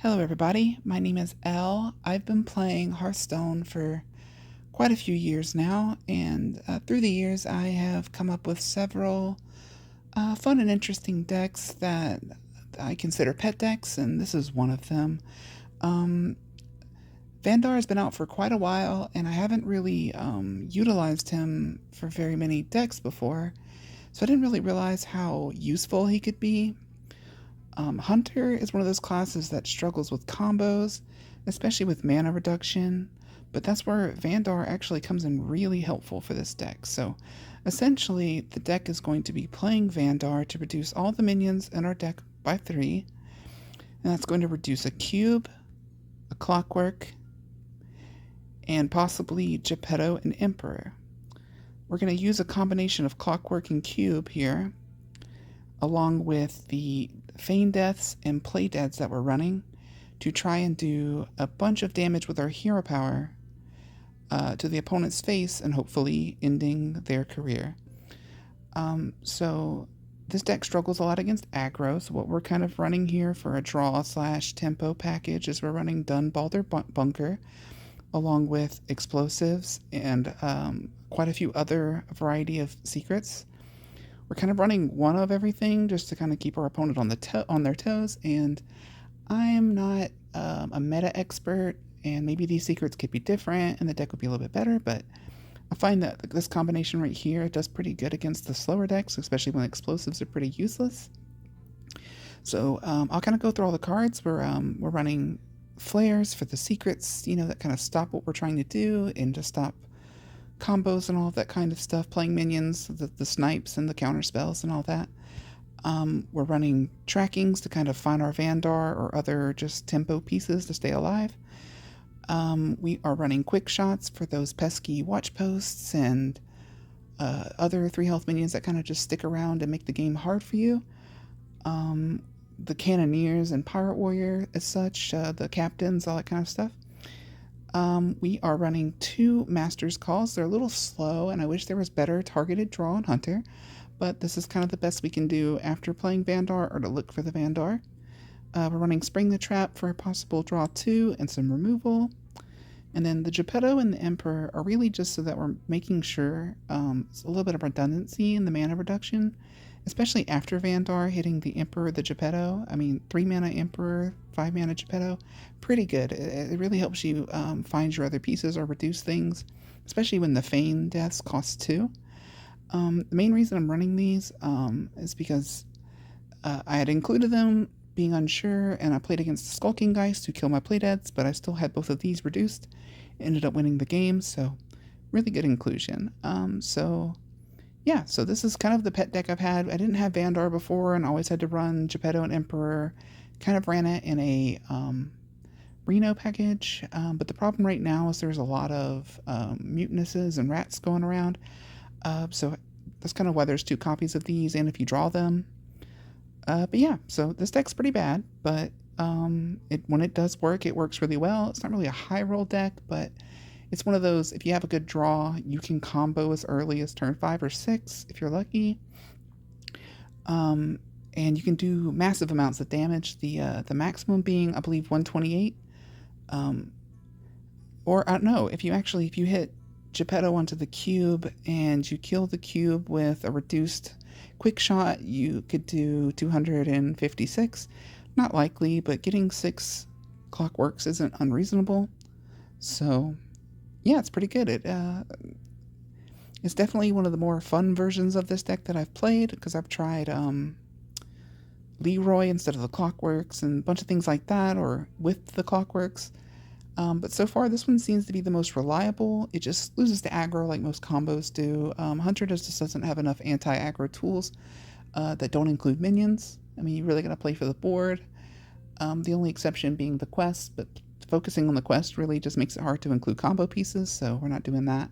Hello, everybody. My name is Elle. I've been playing Hearthstone for quite a few years now, and through the years, I have come up with several fun and interesting decks that I consider pet decks, and this is one of them. Um, Vanndar has been out for quite a while, and I haven't really utilized him for very many decks before, so I didn't really realize how useful he could be. Hunter is one of those classes that struggles with combos, especially with mana reduction, but that's where Vanndar actually comes in really helpful for this deck. So essentially, the deck is going to be playing Vanndar to reduce all the minions in our deck by 3, and that's going to reduce a cube, a clockwork, and possibly Geppetto and Emperor. We're going to use a combination of clockwork and cube here, along with the feign deaths and play deads that we're running, to try and do a bunch of damage with our hero power to the opponent's face and hopefully ending their career. So this deck struggles a lot against aggro, so what we're kind of running here for a draw/tempo package is we're running Dunbalder Bunker, along with explosives and quite a few other variety of secrets. We're kind of running one of everything just to kind of keep our opponent on their toes, and I'm not a meta expert, and maybe these secrets could be different and the deck would be a little bit better, but I find that this combination right here does pretty good against the slower decks, especially when explosives are pretty useless. So I'll kind of go through all the cards. We're running flares for the secrets, that kind of stop what we're trying to do and just stop combos and all of that kind of stuff, playing minions, the snipes and the counter spells and all that. We're running trackings to kind of find our Vanndar or other just tempo pieces to stay alive. We are running quick shots for those pesky watch posts and other 3 health minions that kind of just stick around and make the game hard for you. The cannoneers and pirate warrior as such, the captains, all that kind of stuff. We are running 2 Master's Calls. They're a little slow, and I wish there was better targeted draw on Hunter, but this is kind of the best we can do after playing Vanndar or to look for the Vanndar. We're running Spring the Trap for a possible draw 2 and some removal. And then the Geppetto and the Emperor are really just so that we're making sure it's a little bit of redundancy in the mana reduction, especially after Vanndar hitting the Emperor, the Geppetto. I mean, 3 mana Emperor, 5 mana Geppetto, pretty good. It really helps you find your other pieces or reduce things, especially when the feign deaths cost 2. The main reason I'm running these is because I had included them being unsure, and I played against the Skulking Geist who killed my playdeads, but I still had both of these reduced. Ended up winning the game, so really good inclusion. So this is kind of the pet deck I've had. I didn't have Vanndar before and always had to run Geppetto and Emperor. Kind of ran it in a Reno package, but the problem right now is there's a lot of mutinuses and rats going around. So that's kind of why there's 2 copies of these, and if you draw them. But yeah, so this deck's pretty bad, but when it does work, it works really well. It's not really a high roll deck, but it's one of those, if you have a good draw, you can combo as early as turn 5 or 6 if you're lucky. And you can do massive amounts of damage, the maximum being, I believe, 128. Or I don't know, if you hit Geppetto onto the cube and you kill the cube with a reduced quick shot, you could do 256. Not likely, but getting 6 clockworks isn't unreasonable. So yeah, it's pretty good. It's definitely one of the more fun versions of this deck that I've played, because I've tried Leroy instead of the clockworks and a bunch of things like that, or with the clockworks. But so far, this one seems to be the most reliable. It just loses to aggro like most combos do. Hunter just doesn't have enough anti-aggro tools that don't include minions. I mean, you're really going to play for the board. The only exception being the quest, but focusing on the quest really just makes it hard to include combo pieces, so we're not doing that.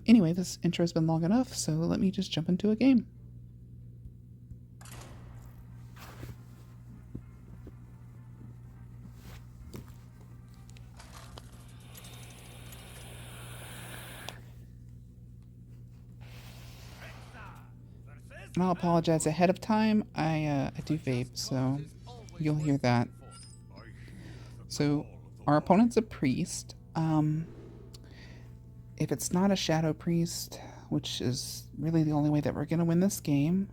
Anyway, this intro has been long enough, so let me just jump into a game. And I'll apologize ahead of time. I do vape, so you'll hear that. So our opponent's a priest. If it's not a shadow priest, which is really the only way that we're going to win this game,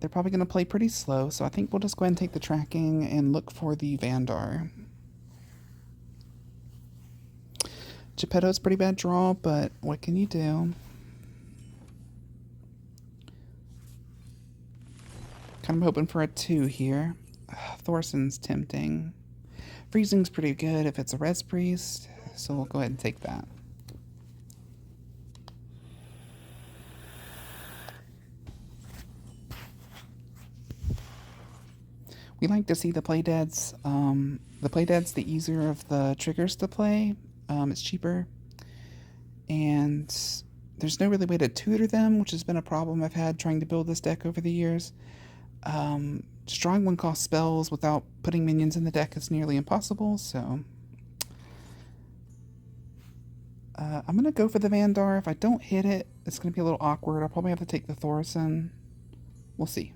they're probably going to play pretty slow. So I think we'll just go ahead and take the tracking and look for the Vanndar. Geppetto's pretty bad draw, but what can you do? Kind of hoping for a 2 here. Thorson's tempting. Freezing's pretty good if it's a res priest, so we'll go ahead and take that. We like to see the playdeads. The playdead's the easier of the triggers to play. It's cheaper. And there's no really way to tutor them, which has been a problem I've had trying to build this deck over the years. Drawing 1-cost spells without putting minions in the deck is nearly impossible, so I'm going to go for the Vanndar. If I don't hit it, it's going to be a little awkward. I'll probably have to take the Thorson. We'll see.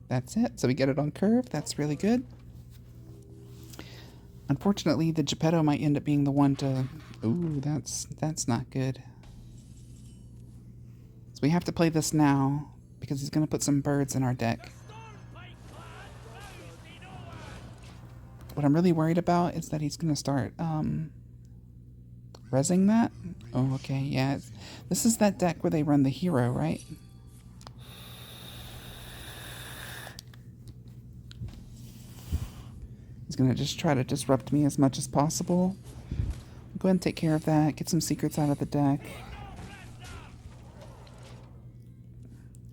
That's it. So we get it on curve. That's really good. Unfortunately, the Geppetto might end up being the one to... Ooh, that's not good. So we have to play this now, because he's going to put some birds in our deck. What I'm really worried about is that he's going to start rezzing that. Oh, okay, yeah. This is that deck where they run the hero, right? He's going to just try to disrupt me as much as possible. Go ahead and take care of that. Get some secrets out of the deck.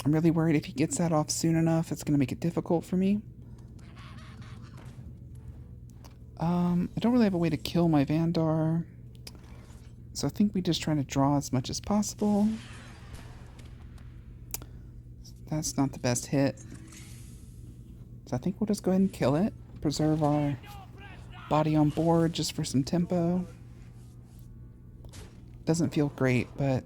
I'm really worried if he gets that off soon enough, it's going to make it difficult for me. I don't really have a way to kill my Vanndar, so I think we just try to draw as much as possible. That's not the best hit. So I think we'll just go ahead and kill it. Preserve our body on board just for some tempo. Doesn't feel great, but...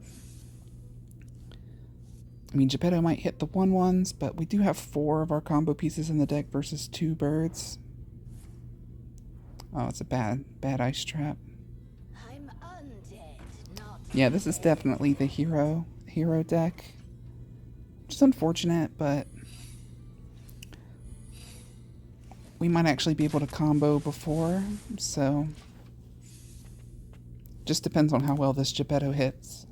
I mean, Geppetto might hit the 1/1s, but we do have 4 of our combo pieces in the deck versus 2 birds. Oh, it's a bad ice trap. I'm undead, not Yeah, this is definitely the hero deck. Which is unfortunate, but we might actually be able to combo before, so just depends on how well this Geppetto hits.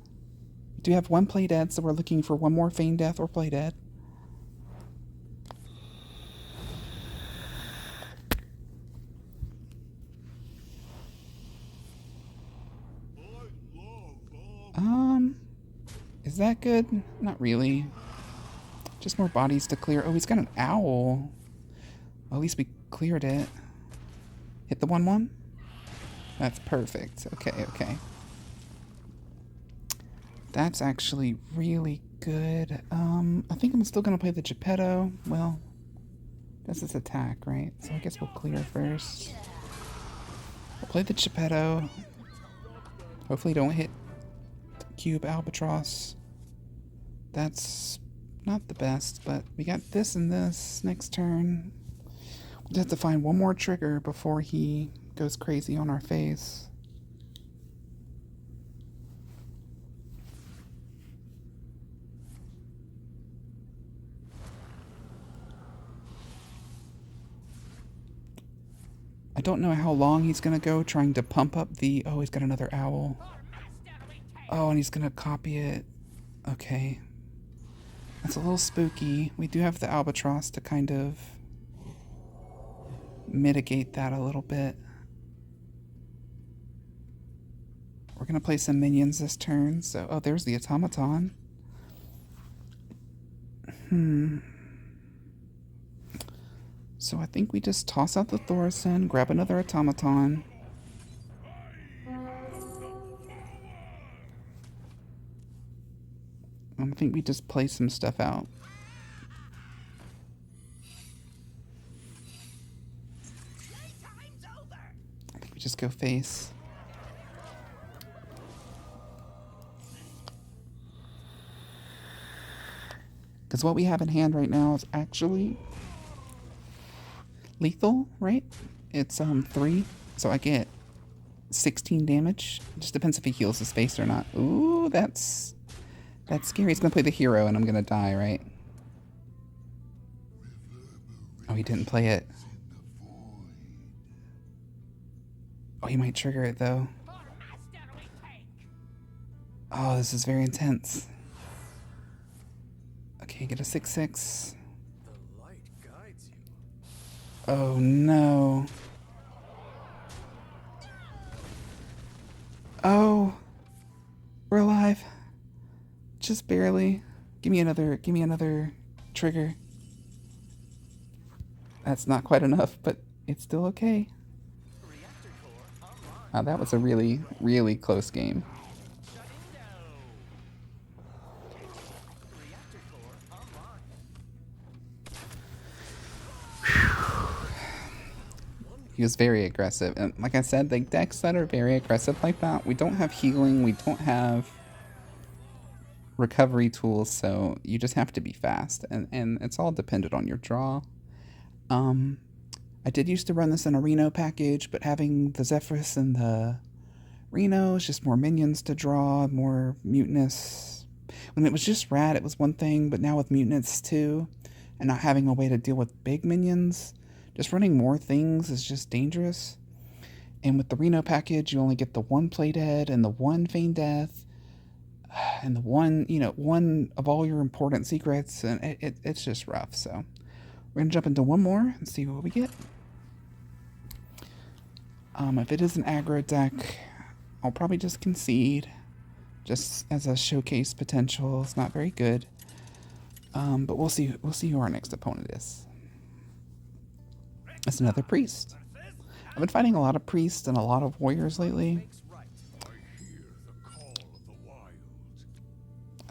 We do have 1 play dead, so we're looking for 1 more feign death or play dead. Is that good? Not really. Just more bodies to clear. Oh, he's got an owl. Well, at least we cleared it. Hit the 1/1? That's perfect. Okay. That's actually really good. I think I'm still going to play the Geppetto. Well, this is attack, right? So I guess we'll clear first. We'll play the Geppetto. Hopefully don't hit the cube albatross. That's not the best, but we got this and this next turn. We'll have to find 1 more trigger before he goes crazy on our face. I don't know how long he's going to go trying to pump up the... Oh, he's got another owl. Oh, and he's going to copy it. Okay. That's a little spooky. We do have the albatross to kind of mitigate that a little bit. We're going to play some minions this turn. So, oh, there's the automaton. So I think we just toss out the Thorson, grab another automaton. I think we just play some stuff out. I think we just go face. Because what we have in hand right now is actually lethal, right? It's 3, so I get 16 damage. It just depends if he heals his face or not. Ooh, that's scary. He's gonna play the hero and I'm gonna die, right? Oh, he didn't play it. Oh, he might trigger it though. Oh, this is very intense. Okay, get a 6/6. Oh no. Oh, we're alive. Just barely. Give me another trigger. That's not quite enough, but it's still okay. That was a really, really close game. He was very aggressive. And like I said, the decks that are very aggressive like that, we don't have healing, we don't have recovery tools, so you just have to be fast. And it's all dependent on your draw. I did used to run this in a Reno package, but having the Zephyrus and the Reno is just more minions to draw, more mutinous. When it was just Rat, it was one thing, but now with mutinous too, and not having a way to deal with big minions, just running more things is just dangerous. And with the Reno package, you only get the 1 Play Dead and the 1 Feign Death, and the one of all your important secrets, and it's just rough. So we're gonna jump into one more and see what we get. If it is an aggro deck, I'll probably just concede, just as a showcase potential. It's not very good, but we'll see. We'll see who our next opponent is. It's another priest. I've been fighting a lot of priests and a lot of warriors lately.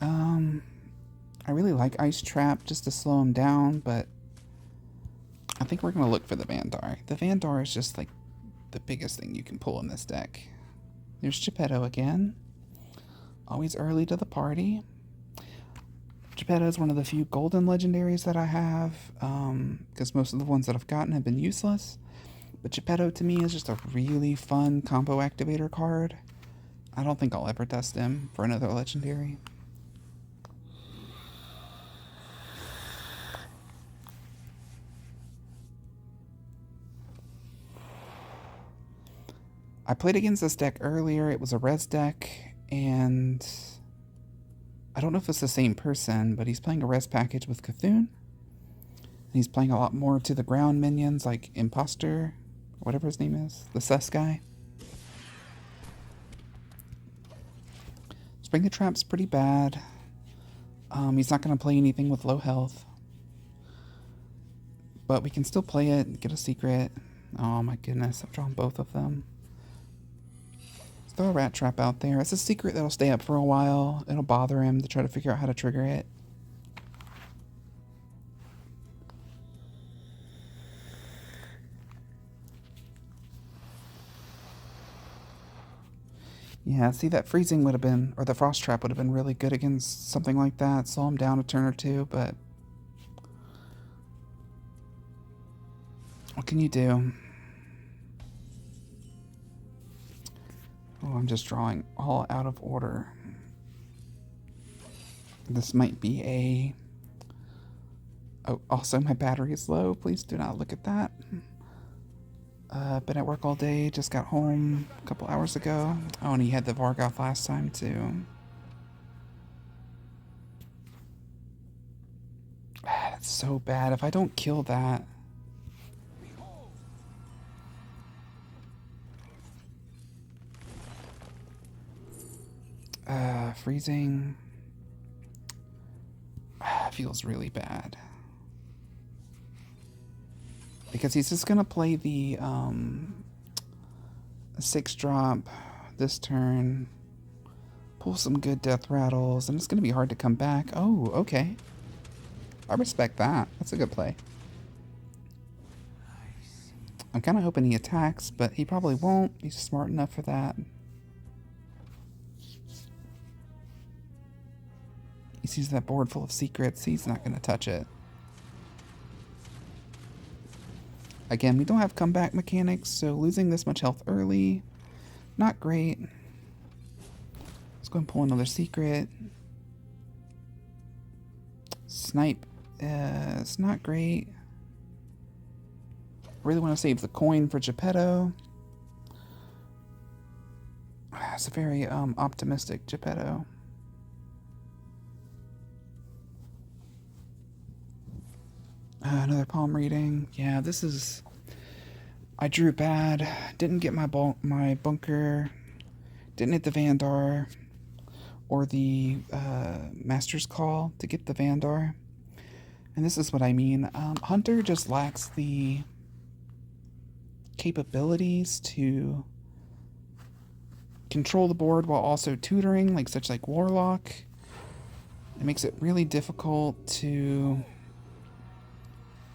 I really like Ice Trap just to slow him down, but I think we're gonna look for the Vanndar. The Vanndar is just like the biggest thing you can pull in this deck. There's Geppetto again. Always early to the party. Geppetto is one of the few golden legendaries that I have, because most of the ones that I've gotten have been useless. But Geppetto to me is just a really fun combo activator card. I don't think I'll ever test him for another legendary. I played against this deck earlier. It was a res deck, and I don't know if it's the same person, but he's playing a res package with Cthulhu. And he's playing a lot more to the ground minions like Imposter, whatever his name is, the sus guy. Spring the Trap's pretty bad. He's not going to play anything with low health. But we can still play it and get a secret. Oh my goodness, I've drawn both of them. Throw a Rat Trap out there. It's a secret that'll stay up for a while. It'll bother him to try to figure out how to trigger it. Yeah, see, that freezing would have been, or the Frost Trap would have been really good against something like that. Slow him down a turn or two, but what can you do? Oh, I'm just drawing all out of order. This might be a... Oh, also my battery is low. Please do not look at that. Been at work all day. Just got home a couple hours ago. Oh, and he had the Vargoth last time too. That's so bad. If I don't kill that... freezing feels really bad because he's just gonna play the 6-drop this turn, pull some good death rattles, and it's gonna be hard to come back. Oh, okay, I respect that. That's a good play. I'm kind of hoping he attacks, but he probably won't. He's smart enough for that. He sees that board full of secrets, he's not going to touch it. Again, we don't have comeback mechanics, so losing this much health early, not great. Let's go and pull another secret. Snipe, it's not great. Really want to save the coin for Geppetto. It's a very optimistic Geppetto. Another palm reading. Yeah, this is... I drew bad. Didn't get my bunker. Didn't hit the Vanndar or the Master's Call to get the Vanndar. And this is what I mean. Hunter just lacks the capabilities to control the board while also tutoring, like such like Warlock. It makes it really difficult to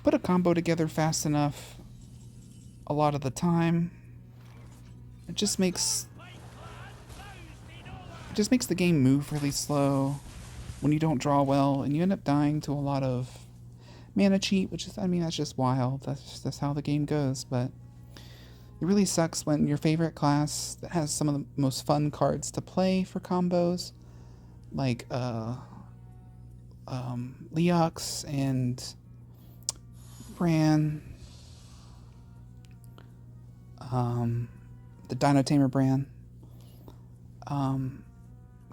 put a combo together fast enough a lot of the time. It just makes the game move really slow when you don't draw well, and you end up dying to a lot of mana cheat, which is, I mean, that's just wild. That's how the game goes, but it really sucks when your favorite class that has some of the most fun cards to play for combos, like Leox and Bran, the Dino Tamer Bran,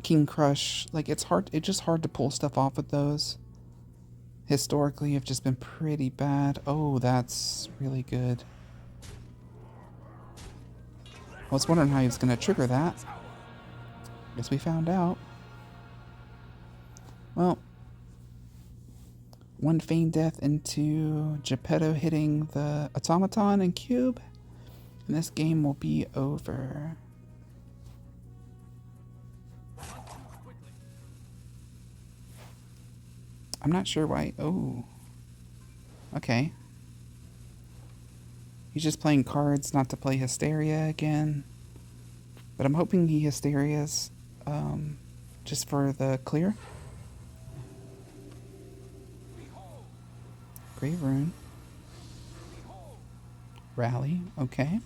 King Crush. Like, it's just hard to pull stuff off with those. Historically, have just been pretty bad. Oh, that's really good. I was wondering how he was going to trigger that. Guess we found out. Well, one feigned death into Geppetto hitting the automaton and cube, and this game will be over. I'm not sure why. Oh. Okay. He's just playing cards not to play Hysteria again. But I'm hoping he Hysterias just for the clear. Grave Rune. Rally. Okay.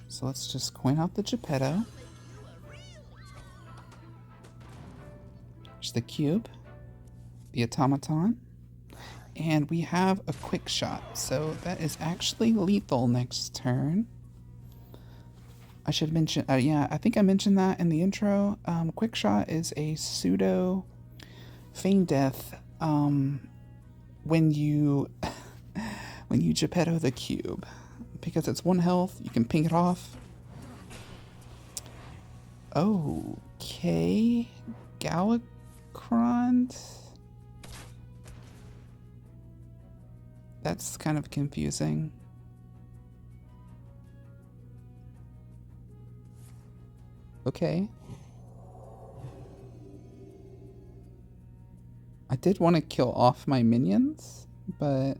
So let's just coin out the Geppetto. There's the cube. The automaton. And we have a quick shot, so that is actually lethal next turn. I should mention, yeah, I think I mentioned that in the intro. Quick shot is a pseudo feign death when you when you Geppetto the cube, because it's 1 health. You can ping it off. Okay, Galakrond. That's kind of confusing. Okay. I did want to kill off my minions, but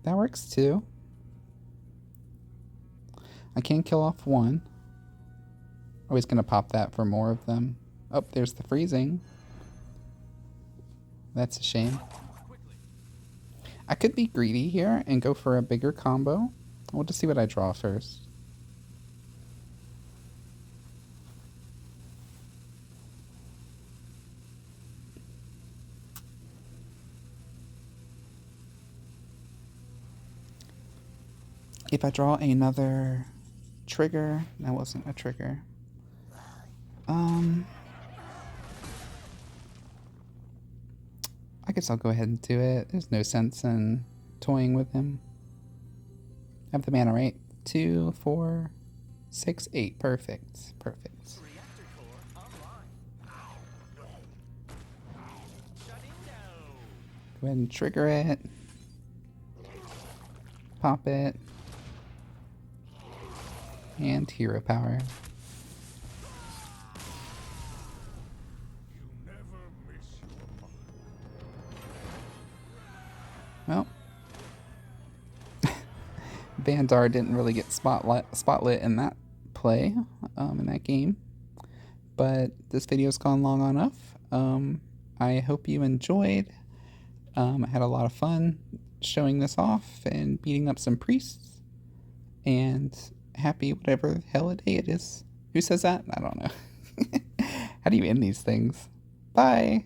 that works too. I can kill off one. Always gonna pop that for more of them. Oh, there's the freezing. That's a shame. I could be greedy here and go for a bigger combo. We'll just see what I draw first. If I draw another trigger, that wasn't a trigger. I guess I'll go ahead and do it. There's no sense in toying with him. I have the mana, right? 2, 4, 6, 8. Perfect. Perfect. Go ahead and trigger it. Pop it. And hero power. Well, Vanndar didn't really get spotlit in that play, in that game. But this video's gone long enough. I hope you enjoyed. I had a lot of fun showing this off and beating up some priests. And happy whatever holiday it is. Who says that? I don't know. How do you end these things? Bye.